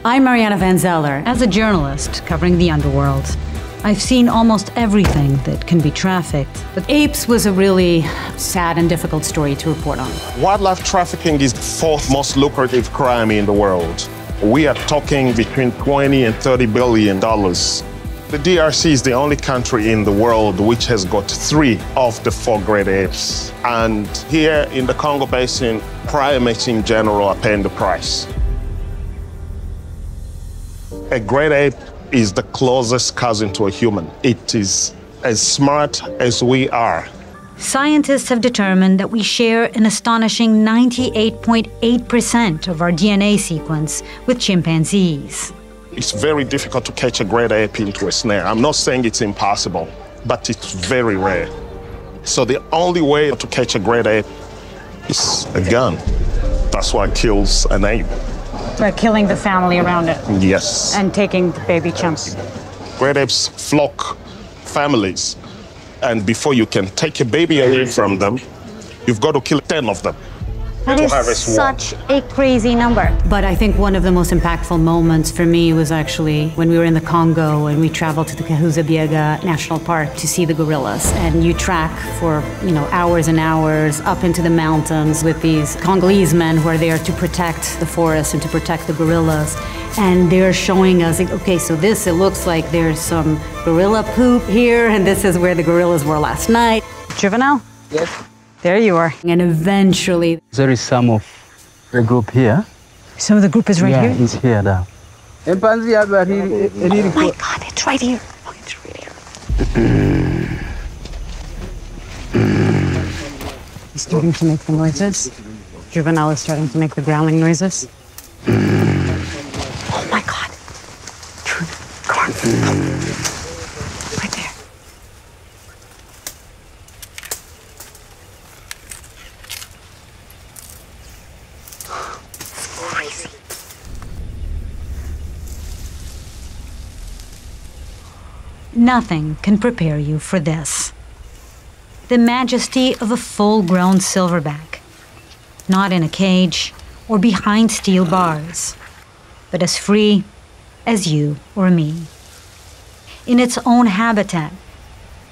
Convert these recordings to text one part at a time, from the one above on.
I'm Mariana Van Zeller. As a journalist covering the underworld, I've seen almost everything that can be trafficked. But apes was a really sad and difficult story to report on. Wildlife trafficking is the fourth most lucrative crime in the world. We are talking between $20 and $30 billion. The DRC is the only country in the world which has got 3 of the 4 great apes. And here in the Congo Basin, primates in general are paying the price. A great ape is the closest cousin to a human. It is as smart as we are. Scientists have determined that we share an astonishing 98.8% of our DNA sequence with chimpanzees. It's very difficult to catch a great ape into a snare. I'm not saying it's impossible, but it's very rare. So the only way to catch a great ape is a gun. That's what kills an ape. By killing the family around it. Yes. And taking the baby chimps. Great apes flock families. And before you can take a baby away from them, you've got to kill 10 of them. That is such a crazy number. But I think one of the most impactful moments for me was actually when we were in the Congo and we traveled to the Kahuza-Biega National Park to see the gorillas. And you track for, hours and hours up into the mountains with these Congolese men who are there to protect the forest and to protect the gorillas. And they're showing us, okay, so it looks like there's some gorilla poop here, and this is where the gorillas were last night. Juvenile? Yes. There you are. And eventually... There is some of the group here. Some of the group is right here? Yeah, it's here now. Oh my God, it's right here. Oh, it's right here. He's starting to make the noises. Juvenile is starting to make the growling noises. Oh my God. Come on. Right there. Crazy. Nothing can prepare you for this. The majesty of a full-grown silverback, not in a cage or behind steel bars, but as free as you or me. In its own habitat,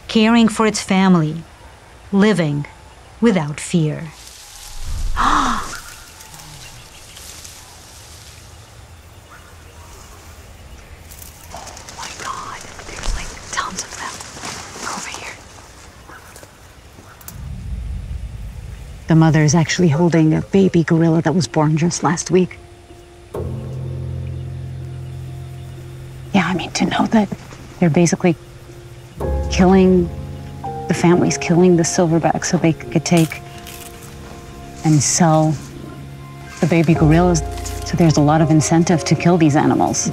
caring for its family, living without fear. The mother is actually holding a baby gorilla that was born just last week. Yeah, I mean, to know that they're basically killing, the family's killing the silverback so they could take and sell the baby gorillas. So there's a lot of incentive to kill these animals.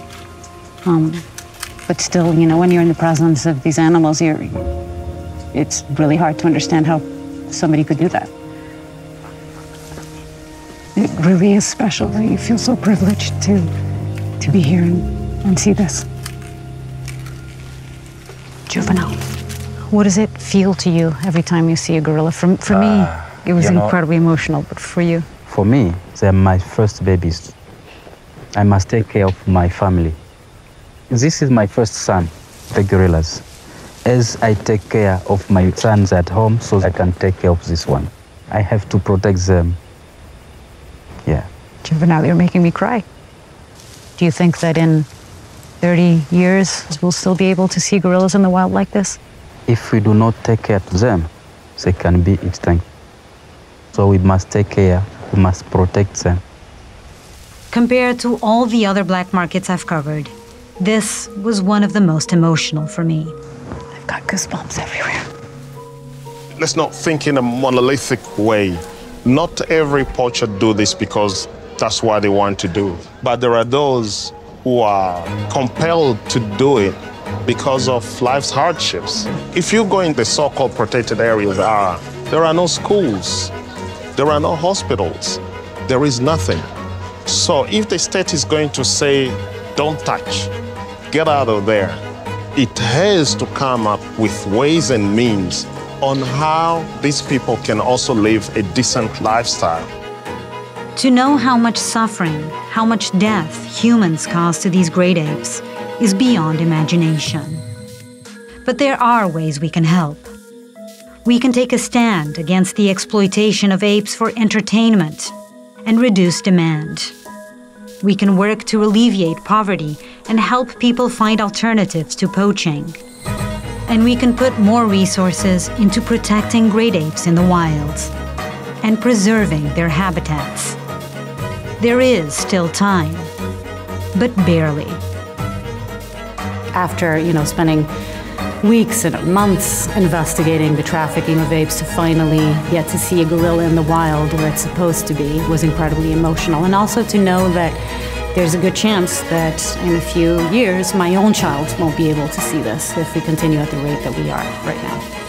But still, when you're in the presence of these animals, it's really hard to understand how somebody could do that. It really is special. You feel so privileged to be here and see this. Juvenile, what does it feel to you every time you see a gorilla? For me, it was incredibly emotional, but for you? For me, they're my first babies. I must take care of my family. This is my first son, the gorillas. As I take care of my sons at home, so I can take care of this one. I have to protect them. Yeah. Juvenile, you're making me cry. Do you think that in 30 years we'll still be able to see gorillas in the wild like this? If we do not take care of them, they can be extinct. So we must take care, we must protect them. Compared to all the other black markets I've covered, this was one of the most emotional for me. I've got goosebumps everywhere. Let's not think in a monolithic way. Not every poacher do this because that's what they want to do. But there are those who are compelled to do it because of life's hardships. If you go in the so-called protected areas, there are no schools, there are no hospitals, there is nothing. So if the state is going to say, don't touch, get out of there, it has to come up with ways and means on how these people can also live a decent lifestyle. To know how much suffering, how much death humans cause to these great apes is beyond imagination. But there are ways we can help. We can take a stand against the exploitation of apes for entertainment and reduce demand. We can work to alleviate poverty and help people find alternatives to poaching. And we can put more resources into protecting great apes in the wild and preserving their habitats. There is still time, but barely. After, spending weeks and months investigating the trafficking of apes to finally get to see a gorilla in the wild where it's supposed to be was incredibly emotional. And also to know that there's a good chance that in a few years my own child won't be able to see this if we continue at the rate that we are right now.